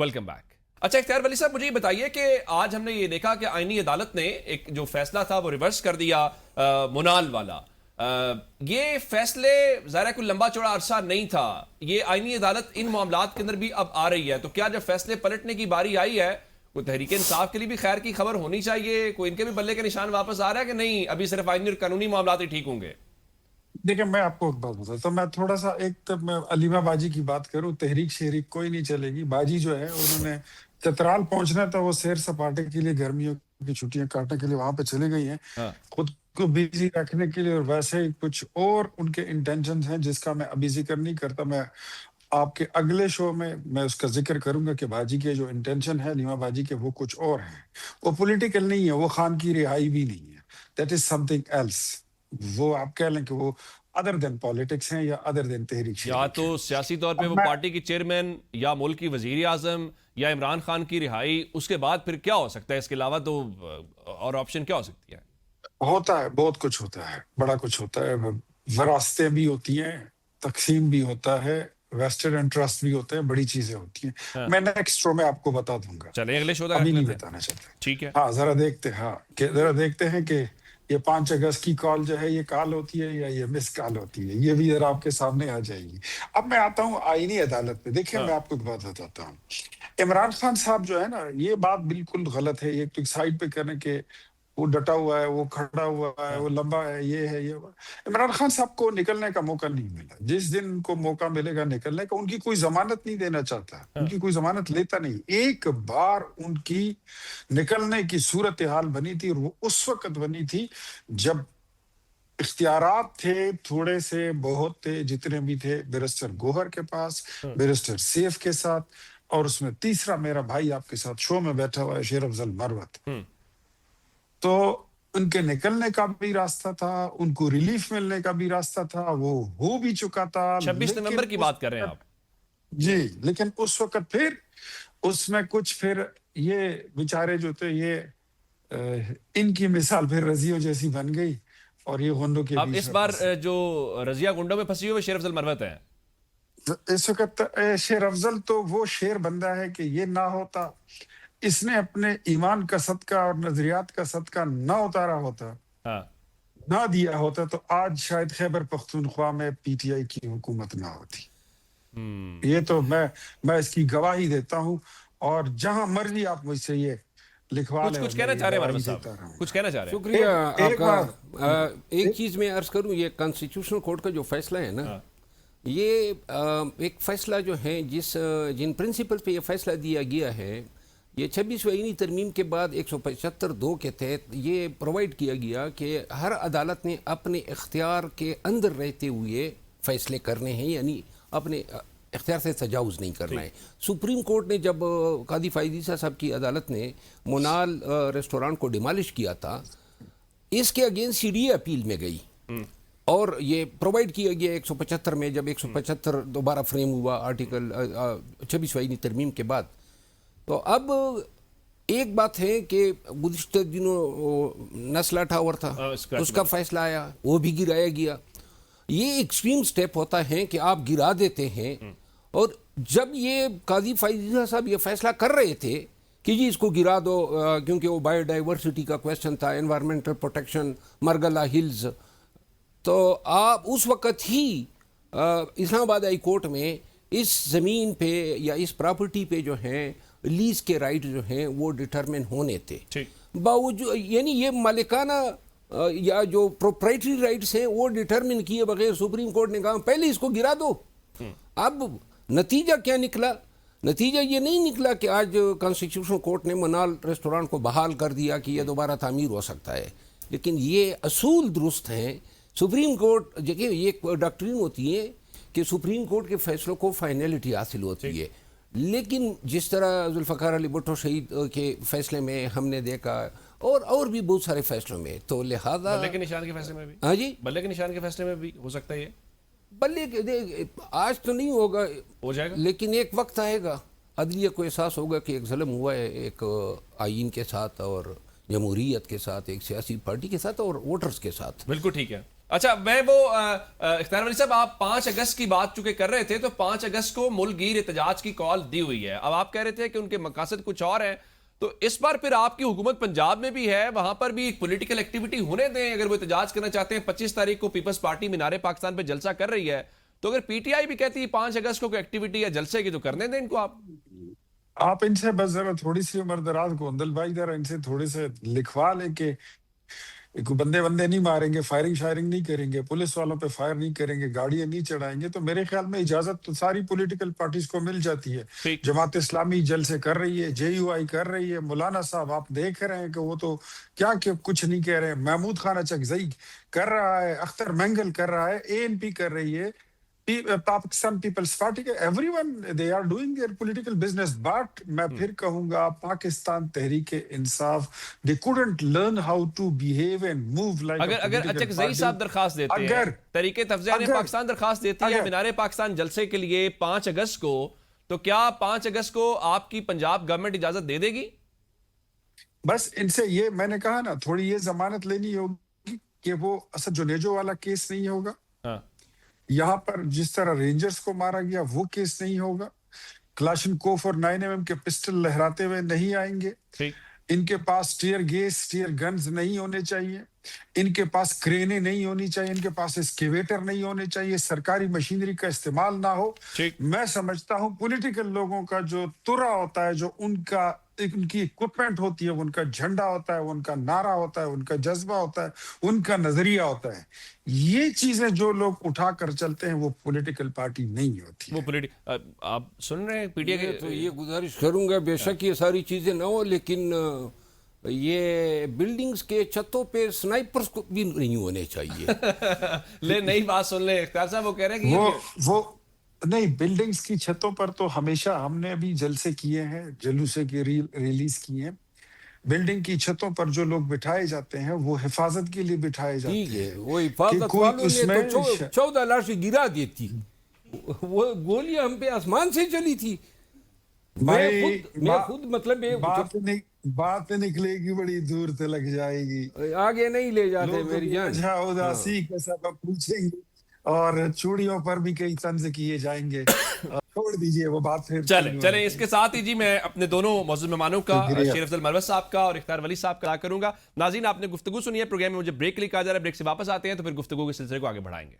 Welcome back. अच्छा इख्तियार वली साहब, मुझे ये बताइए कि आज हमने ये देखा कि आईनी अदालत ने एक जो फैसला था वो रिवर्स कर दिया मुनाल वाला। ये फैसले ज़ाहिर कोई लंबा चौड़ा अरसा नहीं था। ये आईनी अदालत इन मामलात के अंदर भी अब आ रही है, तो क्या जब फैसले पलटने की बारी आई है, कोई तहरीक इंसाफ के लिए भी खैर की खबर होनी चाहिए? कोई इनके भी बल्ले के निशान वापस आ रहा है कि नहीं, अभी सिर्फ आईनी और कानूनी मामलात ही ठीक होंगे? देखिए, मैं आपको एक बात बताता हूँ। मैं थोड़ा सा एक तो मैं अलीमा बाजी की बात करूँ, तहरीक शहरीक कोई नहीं चलेगी। बाजी जो है उन्होंने चतराल पहुंचना था, वो सैर सपाटे के लिए गर्मियों की छुट्टियां काटने के लिए वहां पे चली गई हैं, हाँ। खुद को बिजी रखने के लिए। और वैसे ही कुछ और उनके इंटेंशन हैं जिसका मैं अभी जिक्र नहीं करता। मैं आपके अगले शो में मैं उसका जिक्र करूंगा कि बाजी के जो इंटेंशन है लीमा बाजी के, वो कुछ और है। वो पॉलिटिकल नहीं है, वो खान की रिहाई भी नहीं है। That is something else. वो आप कह लें कि वो अदर देन पॉलिटिक्स हैं या अदर देन तहरीक या शरीक तो है। सियासी तौर पे अब वो मैं पार्टी की चेयरमैन या मुल्क की वजीर आजम या इमरान खान की रिहाई, उसके बाद फिर क्या हो सकता है? इसके अलावा तो और ऑप्शन क्या हो सकती है? होता है, बहुत कुछ होता है, बड़ा कुछ होता है। वरासतें भी होती हैं, तकसीम भी होता है, वेस्टेड इंटरेस्ट भी होते हैं, बड़ी चीजें होती हैं। हाँ। मैं नेक्स्ट शो में आपको बता दूंगा, चले अगले शो तक अभी रख नहीं लेते हैं। बताना चाहते। ठीक है। हाँ, जरा देखते हैं। हाँ, जरा देखते हैं कि ये 5 अगस्त की कॉल जो है, ये कॉल होती है या ये मिस कॉल होती है, ये भी जरा आपके सामने आ जाएगी। अब मैं आता हूँ आईनी अदालत पे। देखिए, मैं हाँ। आपको एक बात बताता हूँ। इमरान खान साहब जो है ना, ये बात बिल्कुल गलत है। ये तो साइड पे करने के, वो डटा हुआ है, वो खड़ा हुआ है, हाँ। वो लंबा है, ये है ये वो। इमरान खान साहब को निकलने का मौका नहीं मिला। जिस दिन उनको मौका मिलेगा निकलने का, उनकी कोई जमानत नहीं देना चाहता, हाँ। उनकी कोई जमानत लेता नहीं। एक बार उनकी निकलने की सूरत हाल बनी थी, और वो उस वक्त बनी थी जब इख्तियारात थे, थोड़े से बहुत थे, जितने भी थे बैरिस्टर गोहर के पास, हाँ। बैरिस्टर सैफ के साथ, और उसमें तीसरा मेरा भाई आपके साथ शो में बैठा हुआ है, शेर अफजल मरवत। हम्म। तो उनके निकलने का भी रास्ता था, उनको रिलीफ मिलने का भी रास्ता था, वो हो भी चुका था। 26 नवंबर लेकिन की उस बात कर रहे हैं वक्त, आप? जी, लेकिन उस वक्त फिर उसमें कुछ फिर ये बेचारे जो थे, ये इनकी मिसाल फिर रजियो जैसी बन गई, और ये गुंडों के अब बीच इस में बार फंस गए। जो रजिया गुंडों में फंसी हुई वो शेर अफजल मरवत है। इस वक्त शेर अफजल तो वो शेर बंदा है कि ये ना होता, इसने अपने ईमान का सदका और नजरियात का सदका ना उतारा होता, हाँ। ना दिया होता, तो आज शायद खैबर पख्तूनख्वा में पीटीआई की हुकूमत ना होती। ये तो मैं इसकी गवाही देता हूँ, और जहां मर्जी आप मुझसे ये लिखवा कुछ लें, कुछ मैं कहना ये चाह रहे हैं मरवत गवाही साहब? देता कुछ रहूंगा। कहना चाह रहे हैं? शुक्रिया एक आपका। बार एक चीज़ मैं अर्ज करूं, ये कॉन्स्टिट्यूशनल कोर्ट का जो फैसला है ना, हाँ। ये एक फैसला जो है जिन प्रिंसिपल पे ये फैसला दिया गया है, ये 26वीं तरमीम के बाद 175(2) के तहत ये प्रोवाइड किया गया कि हर अदालत ने अपने इख्तियार के अंदर रहते हुए फैसले करने हैं, यानी अपने इख्तियार से तजावुज़ नहीं करना है। सुप्रीम कोर्ट ने जब कादी फायदीसा साहब की अदालत ने मोनाल रेस्टोरेंट को डिमॉलिश किया था, इसके अगेंस्ट सीडीए अपील में गई, और ये प्रोवाइड किया गया 175 में, जब 175 दोबारा फ्रेम हुआ आर्टिकल 26वीं तरमीम के बाद। तो अब एक बात है कि गुज़िश्ता दिनों नस्ला टावर था, उसका फैसला आया, वो भी गिराया गया। ये एक्सट्रीम स्टेप होता है कि आप गिरा देते हैं। और जब ये काजी फायदा साहब ये फैसला कर रहे थे कि जी इसको गिरा दो, क्योंकि वो बायोडाइवर्सिटी का क्वेश्चन था, एनवायरमेंटल प्रोटेक्शन, मरगला हिल्स, तो आप उस वक़्त ही इस्लामाबाद हाई कोर्ट में इस ज़मीन पे या इस प्रॉपर्टी पे जो हैं लीज के राइट जो हैं वो डिटरमिन होने थे। बावजूद यानी ये मालिकाना या जो प्रोप्राइटरी राइट्स हैं वो डिटरमिन किए बगैर सुप्रीम कोर्ट ने कहा पहले इसको गिरा दो। अब नतीजा क्या निकला? नतीजा ये नहीं निकला कि आज कॉन्स्टिट्यूशनल कोर्ट ने मनाल रेस्टोरेंट को बहाल कर दिया कि ये दोबारा तामीर हो सकता है, लेकिन ये असूल दुरुस्त हैं। सुप्रीम कोर्ट, देखिए ये एक डॉक्ट्रिन होती है कि सुप्रीम कोर्ट के फैसलों को फाइनलिटी हासिल होती है, लेकिन जिस तरह जुल्फ़िकार अली भुट्टो शहीद के फैसले में हमने देखा, और भी बहुत सारे फैसलों में, तो लिहाजा बल्ले के निशान के फैसले में भी, हाँ जी, बल्ले के निशान के फैसले में भी हो सकता है ये। बल्ले आज तो नहीं होगा, हो जाएगा, लेकिन एक वक्त आएगा, अदलिया को एहसास होगा कि एक ज़ुल्म हुआ है एक आईन के साथ और जमहूरियत के साथ, एक सियासी पार्टी के साथ और वोटर्स के साथ। बिल्कुल ठीक है। اچھا میں وہ اختیار ولی صاحب آپ 5 اگست کی بات چونکہ کر رہے تھے تو 5 اگست کو ملک گیر احتجاج کی کال دی ہوئی ہے. اب آپ کہہ رہے تھے کہ ان کے مقاصد کچھ اور ہیں, تو اس بار پھر آپ کی حکومت پنجاب میں بھی ہے, وہاں پر بھی ایک پولیٹیکل ایکٹیویٹی ہونے دیں. اگر وہ احتجاج کرنا چاہتے ہیں 25 تاریخ کو پیپلز پارٹی مینار پاکستان پہ جلسہ کر رہی ہے, تو اگر پی ٹی آئی بھی کہتی ہے 5 اگست کو کوئی ایکٹیویٹی یا جلسے کی تو کرنے دیں ان کو. آپ ان سے بس ذرا تھوڑی سی عمر دراز کو اندل بھائی ذرا ان سے تھوڑے سے لکھوا لیں کہ بندے نہیں ماریں گے, فائرنگ شائرنگ نہیں کریں گے, پولیس والوں پہ فائر نہیں کریں گے, گاڑیاں نہیں چڑھائیں گے. تو میرے خیال میں اجازت تو ساری پولیٹیکل پارٹیز کو مل جاتی ہے. ٹھیک. جماعت اسلامی جلسے کر رہی ہے, جے یو آئی کر رہی ہے, مولانا صاحب آپ دیکھ رہے ہیں کہ وہ تو کیا کہ کچھ نہیں کہہ رہے ہیں, محمود خان اچکزئی کر رہا ہے, اختر مینگل کر رہا ہے, اے این پی کر رہی ہے, پاکستان پیپلز پارٹی کے everyone they are doing their political business. But میں پھر کہوں گا Pakistan Tehreek Insaf they couldn't learn how to behave and move like a اگر political اچکزئی party. صاحب درخواست دیتے ہیں, تحریک تفضیل پاکستان درخواست دیتی ہے مینار پاکستان جلسے کے لیے 5 اگست کو, تو کیا 5 اگست کو آپ کی پنجاب گورنمنٹ اجازت دے دے گی؟ بس ان سے یہ میں نے کہا نا, تھوڑی یہ ضمانت لینی ہوگی کہ وہ اسد جنیجو والا کیس نہیں ہوگا, یہاں پر جس طرح رینجرز کو مارا گیا وہ کیس نہیں ہوگا, کلاشن کوف اور 9mm کے پسٹل لہراتے ہوئے نہیں آئیں گے, ان کے پاس ٹیئر گیس ٹیئر گنز نہیں ہونے چاہیے, ان کے پاس کرینے نہیں ہونی چاہیے, ان کے پاس اسکیویٹر نہیں ہونے چاہیے, سرکاری مشینری کا استعمال نہ ہو. میں سمجھتا ہوں پولیٹیکل لوگوں کا جو ترا ہوتا ہے, جو ان کی اکوپمنٹ ہوتی ہے, ان کا جھنڈا ہوتا ہے, ان کا نعرہ ہوتا ہے, ان کا جذبہ ہوتا ہے, ان کا نظریہ ہوتا ہے, یہ چیزیں جو لوگ اٹھا کر چلتے ہیں وہ پولیٹیکل پارٹی نہیں ہوتی. وہ آپ سن رہے ہیں پی ٹی آئی تو یہ گزارش کروں گا بے شک یہ ساری چیزیں نہ ہو, لیکن یہ بلڈنگز کے چھتوں پہ سنائپرز کو بھی نہیں ہونے چاہیے. لے نئی بات سن لیں اختیار صاحب, وہ کہہ رہے ہیں کہ وہ نہیں, بلڈنگز کی چھتوں پر تو ہمیشہ ہم نے ابھی جلسے کیے ہیں, جلوسے کی ریلیز کی ہیں. بلڈنگ کی چھتوں پر جو لوگ بٹھائے جاتے ہیں وہ حفاظت کے لیے بٹھائے جاتے ہیں. وہ حفاظت والوں نے تو 14 لاشیں گرا دی تھی, وہ گولیاں ہم پہ آسمان سے چلی تھی. میں خود مطلب بات نکلے گی بڑی دور سے لگ جائے گی, آگے نہیں لے جاتے میری جان. اداسی کا سبب پوچھیں گے اور چوڑیوں پر بھی کئی طنز کیے جائیں گے. چھوڑ دیجئے وہ بات. پھر چلیں اس کے ساتھ ہی جی میں اپنے دونوں معزز مہمانوں کا, شیر افضل مروت صاحب کا اور اختیار ولی صاحب کا کروں گا. ناظرین آپ نے گفتگو سنی ہے, پروگرام میں مجھے بریک کے لیے کہا جا رہا ہے, بریک سے واپس آتے ہیں تو پھر گفتگو کے سلسلے کو آگے بڑھائیں گے.